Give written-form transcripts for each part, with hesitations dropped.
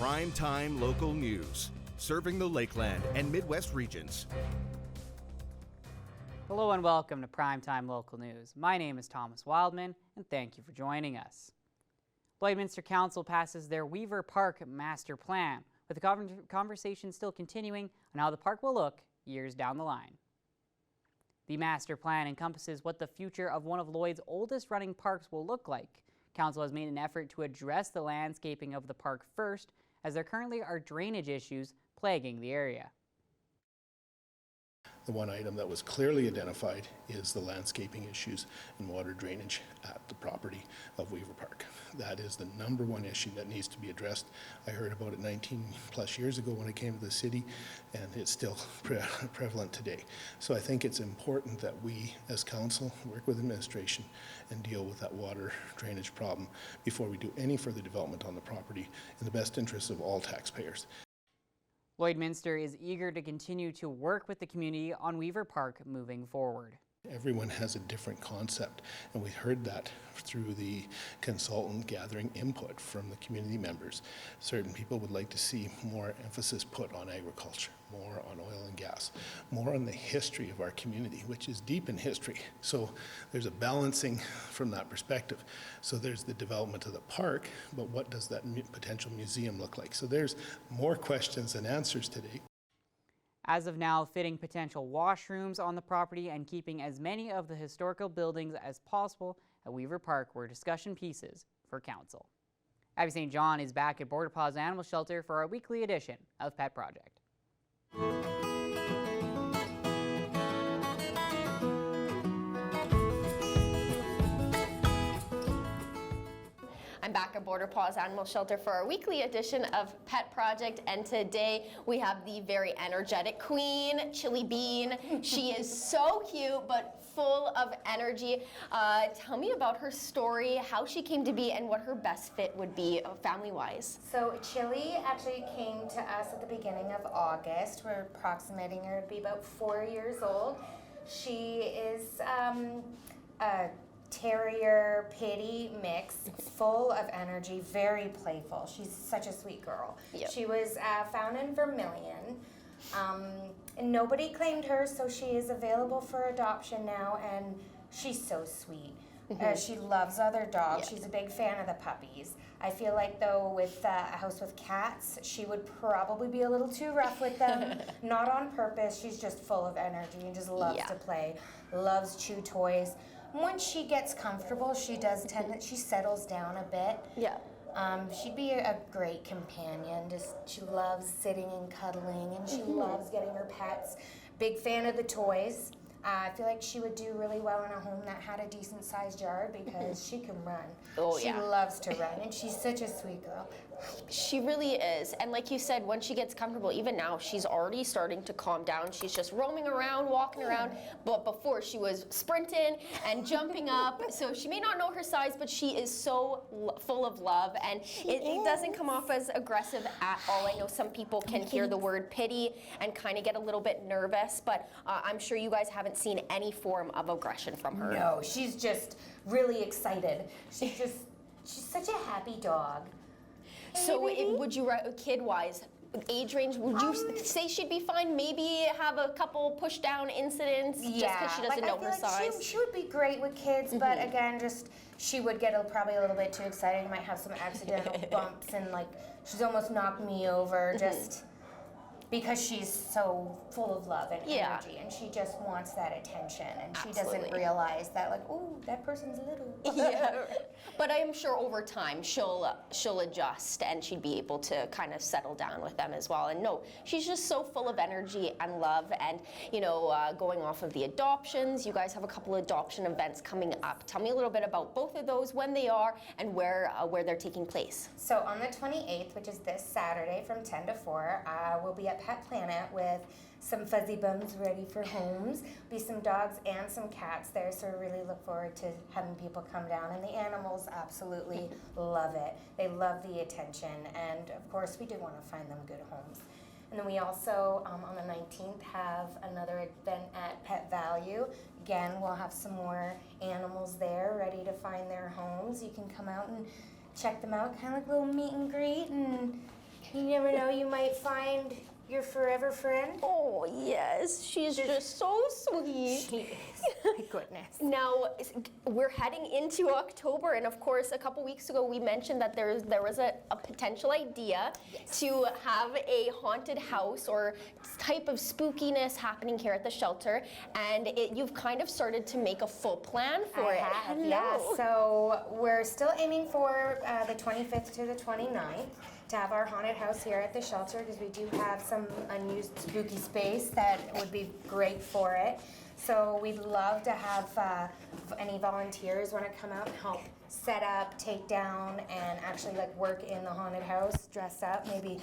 Primetime local news, serving the Lakeland and Midwest regions. Hello and welcome to Primetime Local News. My name is Thomas Wildman, and thank you for joining us. Lloydminster Council passes their Weaver Park Master Plan, with the conversation still continuing on how the park will look years down the line. The Master Plan encompasses what the future of one of Lloyd's oldest running parks will look like. Council has made an effort to address the landscaping of the park first, as there currently are drainage issues plaguing the area. The one item that was clearly identified is the landscaping issues and water drainage at the property of Weaver Park. That is the number one issue that needs to be addressed. I heard about it 19 plus years ago when I came to the city, and it's still prevalent today. So I think it's important that we as council work with administration and deal with that water drainage problem before we do any further development on the property in the best interest of all taxpayers. Lloydminster is eager to continue to work with the community on Weaver Park moving forward. Everyone has a different concept, and we heard that through the consultant gathering input from the community members. Certain people would like to see more emphasis put on agriculture, more on oil and gas, more on the history of our community, which is deep in history. So there's a balancing from that perspective. So there's the development of the park, but what does that potential museum look like? So there's more questions than answers today. As of now, fitting potential washrooms on the property and keeping as many of the historical buildings as possible at Weaver Park were discussion pieces for council. Abby St. John is back at Border Paws Animal Shelter for our weekly edition of Pet Project. I'm back at Border Paws Animal Shelter for our weekly edition of Pet Project, and today we have the very energetic queen, Chili Bean. She is so cute but full of energy. Tell me about her story, how she came to be, and what her best fit would be family-wise. So Chili actually came to us at the beginning of August. We're approximating her to be about 4 years old. She is a terrier pitty mix, full of energy, very playful. She's such a sweet girl. Yep. She was found in Vermilion, and nobody claimed her, so she is available for adoption now, and she's so sweet. She loves other dogs. Yep. She's a big fan of the puppies. I feel like, though, with a house with cats, she would probably be a little too rough with them. Not on purpose. She's just full of energy and just loves to play, loves chew toys. Once she gets comfortable, she does she settles down a bit. Yeah. She'd be a great companion. She loves sitting and cuddling, and she loves getting her pets. Big fan of the toys. I feel like she would do really well in a home that had a decent sized yard because she can run. She loves to run, and she's such a sweet girl. She really is, and like you said, once she gets comfortable, even now, she's already starting to calm down. She's just roaming around, walking around, but before she was sprinting and jumping up, so she may not know her size, but she is so full of love, and it doesn't come off as aggressive at all. I know some people can hear the word pity and kind of get a little bit nervous, but I'm sure you guys haven't seen any form of aggression from her. No, she's just really excited. She's such a happy dog. So would you, kid-wise, age range, would you say she'd be fine? Maybe have a couple push-down incidents just because she doesn't know her size? She would be great with kids, but again, just she would get probably a little bit too excited. Might have some accidental bumps, and she's almost knocked me over just because she's so full of love and energy, and she just wants that attention, and she doesn't realize that, oh, that person's little. But I'm sure over time she'll adjust, and she'd be able to kind of settle down with them as well. And no, she's just so full of energy and love. And going off of the adoptions, you guys have a couple adoption events coming up. Tell me a little bit about both of those, when they are, and where they're taking place. So on the 28th, which is this Saturday from 10 to 4, we'll be at Pet Planet with some fuzzy bums ready for homes. Be some dogs and some cats there, so we really look forward to having people come down, and the animals absolutely love it. They love the attention, and of course we do want to find them good homes. And then we also, on the 19th, have another event at Pet Value. Again, we'll have some more animals there ready to find their homes. You can come out and check them out, kind of like a little meet and greet, and You never know, you might find your forever friend. Oh, yes. She's just so sweet. She is. My goodness. Now, we're heading into October, and of course, a couple weeks ago, we mentioned that there was a potential idea to have a haunted house or type of spookiness happening here at the shelter, and you've kind of started to make a full plan for it. Have, Hello. yeah. So we're still aiming for the 25th to the 29th. To have our haunted house here at the shelter, because we do have some unused spooky space that would be great for it. So we'd love to have any volunteers want to come out and help set up, take down, and actually like work in the haunted house, dress up, maybe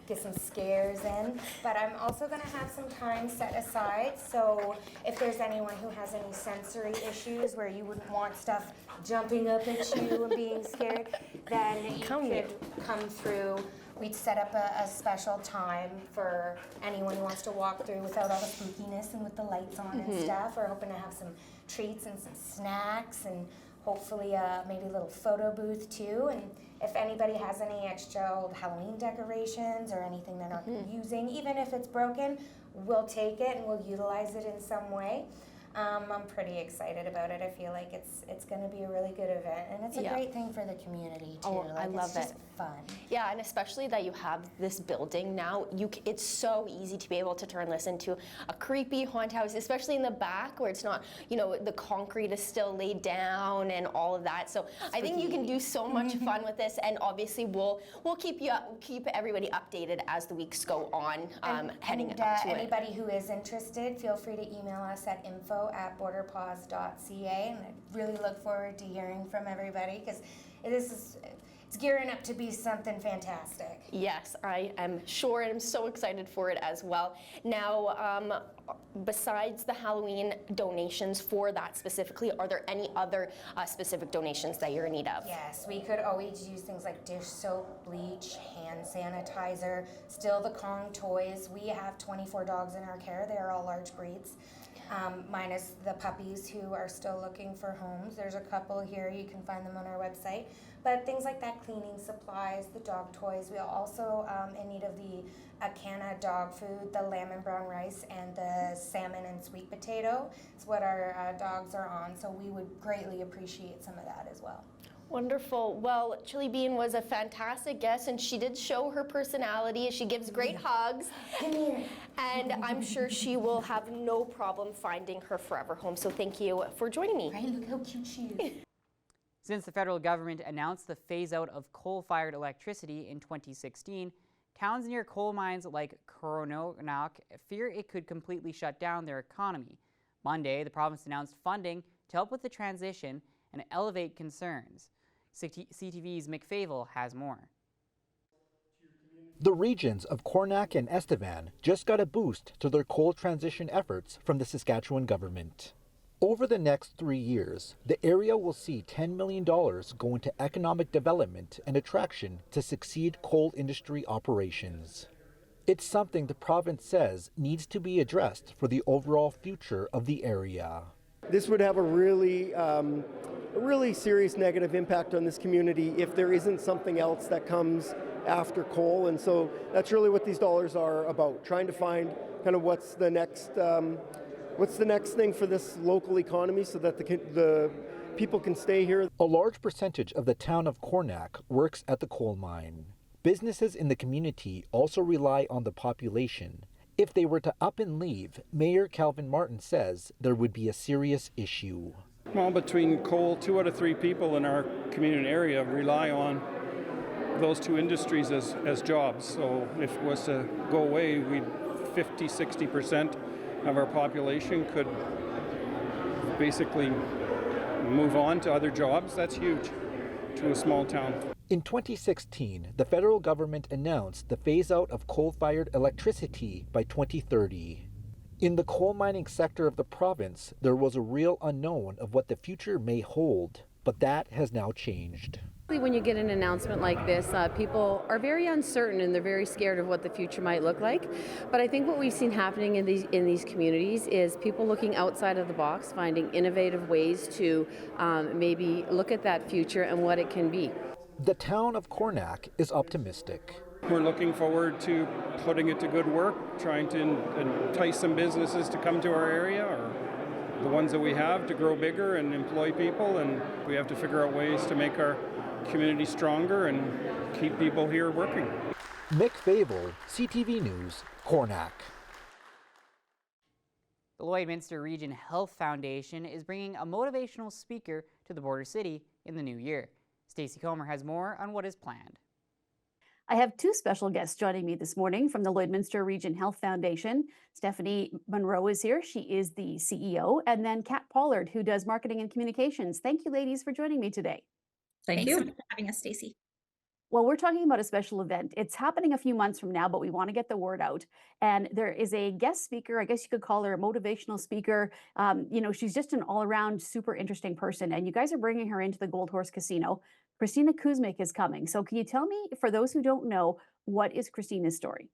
get some scares in. But I'm also going to have some time set aside, so if there's anyone who has any sensory issues where you wouldn't want stuff jumping up at you and being scared, then you could come through. We'd set up a special time for anyone who wants to walk through without all the spookiness and with the lights on and stuff. We're hoping to have some treats and some snacks and hopefully maybe a little photo booth too. And if anybody has any extra old Halloween decorations or anything they're not using, even if it's broken, we'll take it and we'll utilize it in some way. I'm pretty excited about it. I feel like it's going to be a really good event, and it's a great thing for the community too. Oh, I love it's just it. Fun. Yeah, and especially that you have this building now, it's so easy to be able to turn this into a creepy haunted house, especially in the back where it's not, the concrete is still laid down and all of that. So I think you can do so much fun with this, and obviously we'll keep everybody updated as the weeks go on, heading up to anybody who is interested, feel free to email us at info@borderpaws.ca, and I really look forward to hearing from everybody because it's gearing up to be something fantastic. Yes, I am sure, and I'm so excited for it as well. Now, besides the Halloween donations for that specifically, are there any other specific donations that you're in need of? Yes, we could always use things like dish soap, bleach, hand sanitizer, still the Kong toys. We have 24 dogs in our care. They are all large breeds. Minus the puppies who are still looking for homes. There's a couple here, you can find them on our website. But things like that, cleaning supplies, the dog toys. We are also in need of the Acana dog food, the lamb and brown rice, and the salmon and sweet potato. It's what our dogs are on, so we would greatly appreciate some of that as well. Wonderful. Well, Chili Bean was a fantastic guest, and she did show her personality. She gives great hugs. Come here. And I'm sure she will have no problem finding her forever home. So thank you for joining me. Right, look how cute she is. Since the federal government announced the phase-out of coal-fired electricity in 2016, towns near coal mines like Coronach fear it could completely shut down their economy. Monday, the province announced funding to help with the transition and elevate concerns. CTV's Mick Favel has more. The regions of Coronach and Estevan just got a boost to their coal transition efforts from the Saskatchewan government. Over the next 3 years, the area will see $10 million go into economic development and attraction to succeed coal industry operations. It's something the province says needs to be addressed for the overall future of the area. This would have a really serious negative impact on this community if there isn't something else that comes after coal, and so that's really what these dollars are about, trying to find kind of what's the next thing for this local economy so that the people can stay here. A large percentage of the town of Coronach works at the coal mine. Businesses in the community also rely on the population. If they were to up and leave, Mayor Calvin Martin says there would be a serious issue. Well, between coal, 2 out of 3 people in our community area rely on those 2 industries as jobs. So if it was to go away, 50-60% of our population could basically move on to other jobs. That's huge to a small town. In 2016, the federal government announced the phase-out of coal-fired electricity by 2030. In the coal mining sector of the province, there was a real unknown of what the future may hold, but that has now changed. When you get an announcement like this, people are very uncertain and they're very scared of what the future might look like. But I think what we've seen happening in these communities is people looking outside of the box, finding innovative ways to maybe look at that future and what it can be. The town of Coronach is optimistic. We're looking forward to putting it to good work, trying to entice some businesses to come to our area, or the ones that we have to grow bigger and employ people, and we have to figure out ways to make our community stronger and keep people here working. Mick Favel, CTV News, Cornack. The Lloydminster Region Health Foundation is bringing a motivational speaker to the border city in the new year. Stacey Comer has more on what is planned. I have two special guests joining me this morning from the Lloydminster Region Health Foundation. Stephanie Monroe is here. She is the CEO. And then Kat Pollard, who does marketing and communications. Thank you, ladies, for joining me today. Thanks so much for having us, Stacey. Well, we're talking about a special event. It's happening a few months from now, but we want to get the word out. And there is a guest speaker, I guess you could call her a motivational speaker. She's just an all-around super interesting person. And you guys are bringing her into the Gold Horse Casino. Christina Kuzmic is coming. So can you tell me, for those who don't know, what is Christina's story?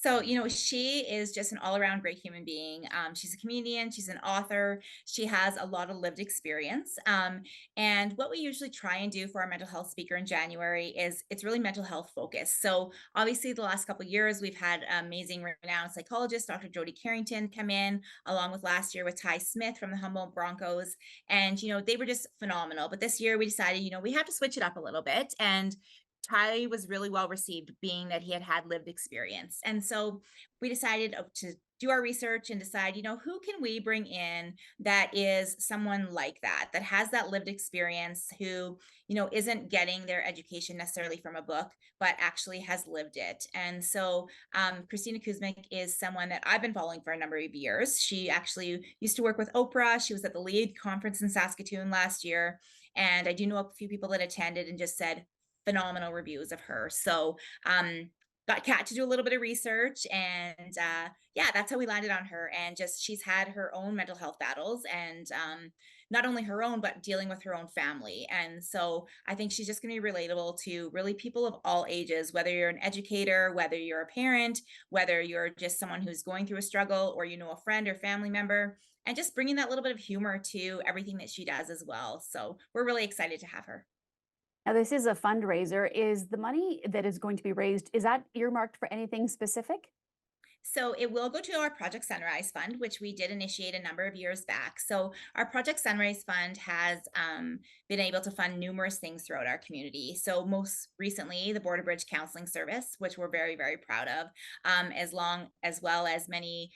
So, she is just an all-around great human being. She's a comedian, she's an author, she has a lot of lived experience. And what we usually try and do for our mental health speaker in January is it's really mental health focused. So obviously the last couple of years, we've had amazing renowned psychologist, Dr. Jody Carrington, come in, along with last year with Ty Smith from the Humboldt Broncos. And, they were just phenomenal. But this year we decided, we have to switch it up a little bit. And Ty was really well received, being that he had lived experience. And so we decided to do our research and decide, who can we bring in that is someone like that has that lived experience, who, isn't getting their education necessarily from a book, but actually has lived it. And so Christina Kuzmic is someone that I've been following for a number of years. She actually used to work with Oprah. She was at the LEAD conference in Saskatoon last year. And I do know a few people that attended and just said phenomenal reviews of her. So got Kat to do a little bit of research, and that's how we landed on her. And just she's had her own mental health battles, and not only her own, but dealing with her own family. And so I think she's just going to be relatable to really people of all ages, whether you're an educator, whether you're a parent, whether you're just someone who's going through a struggle, or a friend or family member, and just bringing that little bit of humor to everything that she does as well. So we're really excited to have her. Now, this is a fundraiser. Is the money that is going to be raised, is that earmarked for anything specific? So it will go to our Project Sunrise Fund, which we did initiate a number of years back. So our Project Sunrise Fund has been able to fund numerous things throughout our community. So most recently, the Border Bridge Counseling Service, which we're very, very proud of, as well as many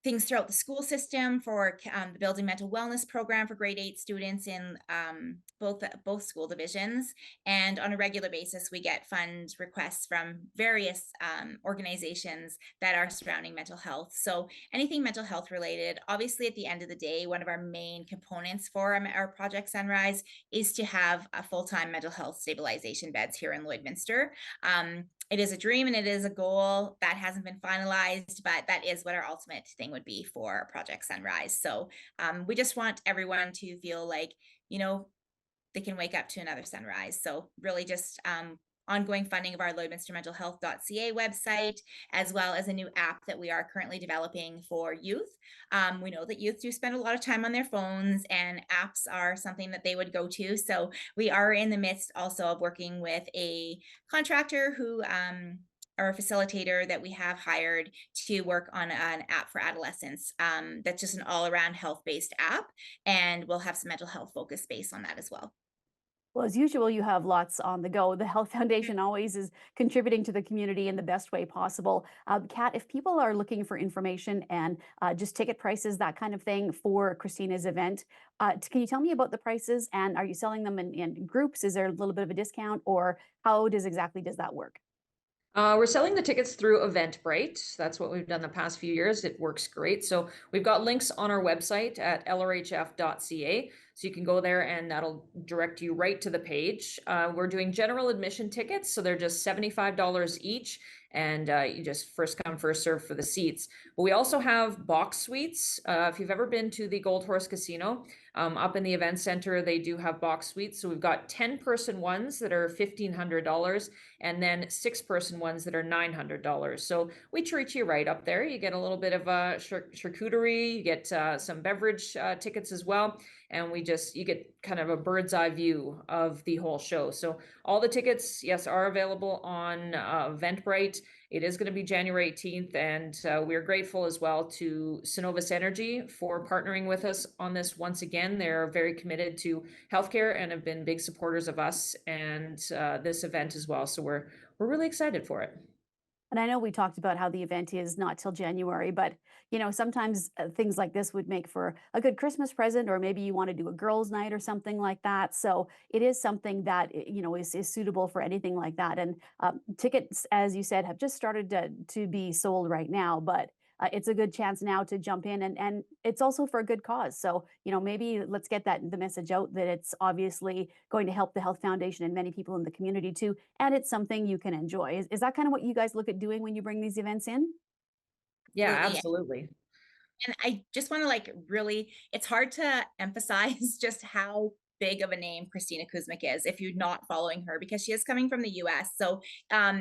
things throughout the school system for the Building Mental Wellness Program for grade 8 students in both school divisions. And on a regular basis, we get fund requests from various organizations that are surrounding mental health. So anything mental health related. Obviously, at the end of the day, one of our main components for our Project Sunrise is to have a full-time mental health stabilization beds here in Lloydminster. It is a dream and it is a goal that hasn't been finalized, but that is what our ultimate thing would be for Project Sunrise. So we just want everyone to feel like, they can wake up to another sunrise. So really just ongoing funding of our lloydminstermentalhealth.ca website, as well as a new app that we are currently developing for youth. We know that youth do spend a lot of time on their phones, and apps are something that they would go to. So we are in the midst also of working with a contractor who or a facilitator that we have hired to work on an app for adolescents. That's just an all-around health-based app, and we'll have some mental health focus based on that as well. Well, as usual, you have lots on the go. The Health Foundation always is contributing to the community in the best way possible. Kat, if people are looking for information and just ticket prices, that kind of thing for Christina's event, can you tell me about the prices, and are you selling them in groups? Is there a little bit of a discount, or how does that work? We're selling the tickets through Eventbrite. That's what we've done the past few years. It works great. So we've got links on our website at lrhf.ca. So you can go there and that'll direct you right to the page. We're doing general admission tickets. So they're just $75 each. And you just first come, first serve for the seats. But we also have box suites. If you've ever been to the Gold Horse Casino, up in the event center, they do have box suites. So we've got 10-person ones that are $1,500 and then 6-person ones that are $900. So we treat you right up there. You get a little bit of charcuterie, you get some beverage tickets as well. And we you get kind of a bird's eye view of the whole show. So all the tickets, yes, are available on Eventbrite. It is going to be January 18th, and we're grateful as well to Synovus Energy for partnering with us on this once again. They're very committed to healthcare and have been big supporters of us and this event as well. So we're really excited for it. And I know we talked about how the event is not till January, but sometimes things like this would make for a good Christmas present, or maybe you want to do a girls' night or something like that. So it is something that is suitable for anything like that. And tickets, as you said, have just started to be sold right now, but it's a good chance now to jump in, and it's also for a good cause. So maybe let's get the message out that it's obviously going to help the Health Foundation and many people in the community too, and it's something you can enjoy. Is that kind of what you guys look at doing when you bring these events in? Yeah, Absolutely. absolutely. And I just want to it's hard to emphasize just how big of a name Christina Kuzmic is if you're not following her, because she is coming from the US. So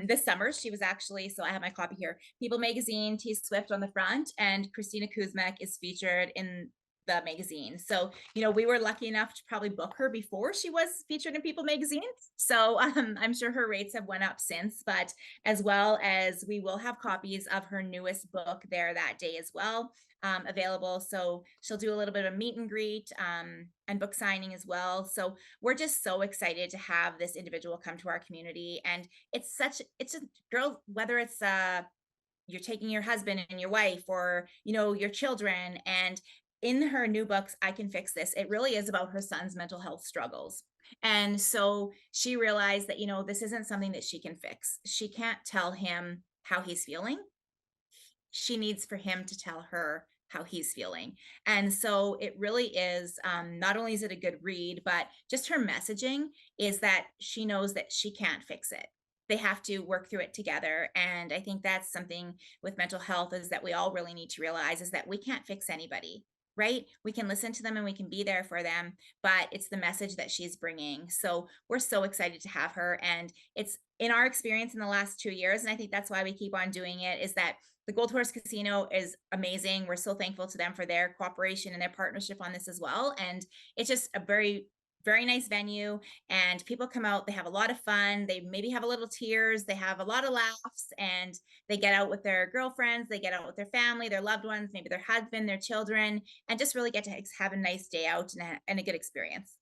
this summer she was actually, so I have my copy here, People Magazine, T Swift on the front, and Christina Kuzmic is featured in the magazine. So, we were lucky enough to probably book her before she was featured in People Magazine. So I'm sure her rates have went up since, but as well as we will have copies of her newest book there that day as well. Available. So she'll do a little bit of meet and greet and book signing as well. So we're just so excited to have this individual come to our community. And it's a girl, whether it's you're taking your husband and your wife, or your children, and in her new books, I Can Fix This, it really is about her son's mental health struggles. And so she realized that this isn't something that she can fix. She can't tell him how he's feeling. She needs for him to tell her how he's feeling. And so it really is, not only is it a good read, but just her messaging is that she knows that she can't fix it. They have to work through it together. And I think that's something with mental health, is that we all really need to realize is that we can't fix anybody, right? We can listen to them and we can be there for them, but it's the message that she's bringing. So we're so excited to have her. And it's in our experience in the last 2 years, and I think that's why we keep on doing it, is that the Gold Horse Casino is amazing. We're so thankful to them for their cooperation and their partnership on this as well. And it's just a very, very nice venue, and people come out, they have a lot of fun. They maybe have a little tears, they have a lot of laughs, and they get out with their girlfriends, they get out with their family, their loved ones, maybe their husband, their children, and just really get to have a nice day out and a good experience.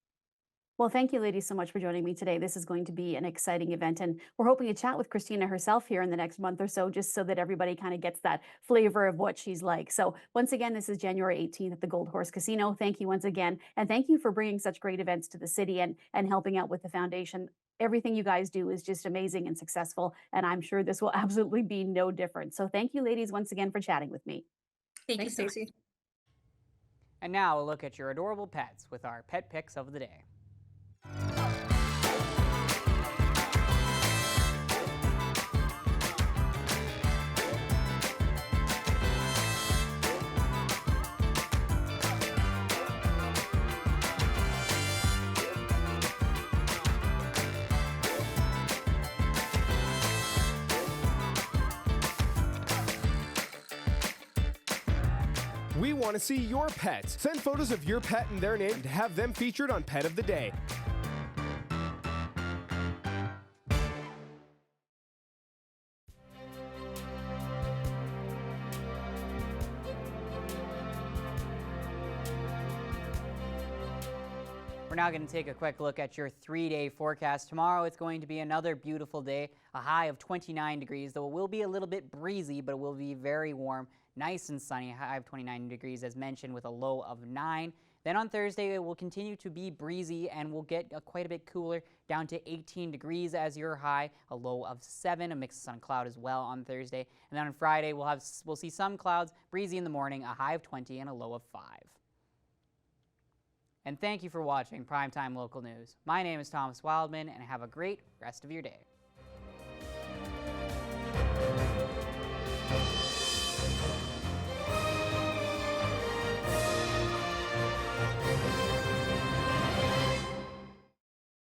Well, thank you, ladies, so much for joining me today. This is going to be an exciting event, and we're hoping to chat with Christina herself here in the next month or so, just so that everybody kind of gets that flavor of what she's like. So once again, this is January 18th at the Gold Horse Casino. Thank you once again, and thank you for bringing such great events to the city and helping out with the foundation. Everything you guys do is just amazing and successful, and I'm sure this will absolutely be no different. So thank you, ladies, once again for chatting with me. Thank you Thanks, so much. Stacey. And now a look at your adorable pets with our pet picks of the day. We want to see your pets. Send photos of your pet and their name to have them featured on Pet of the Day. We're now going to take a quick look at your 3-day forecast. Tomorrow it's going to be another beautiful day, a high of 29 degrees, though it will be a little bit breezy, but it will be very warm, nice and sunny, a high of 29 degrees as mentioned, with a low of 9. Then on Thursday it will continue to be breezy and will get quite a bit cooler, down to 18 degrees as your high, a low of 7, a mix of sun and cloud as well on Thursday. And then on Friday we'll see some clouds, breezy in the morning, a high of 20 and a low of 5. And thank you for watching Primetime Local News. My name is Thomas Wildman, and have a great rest of your day.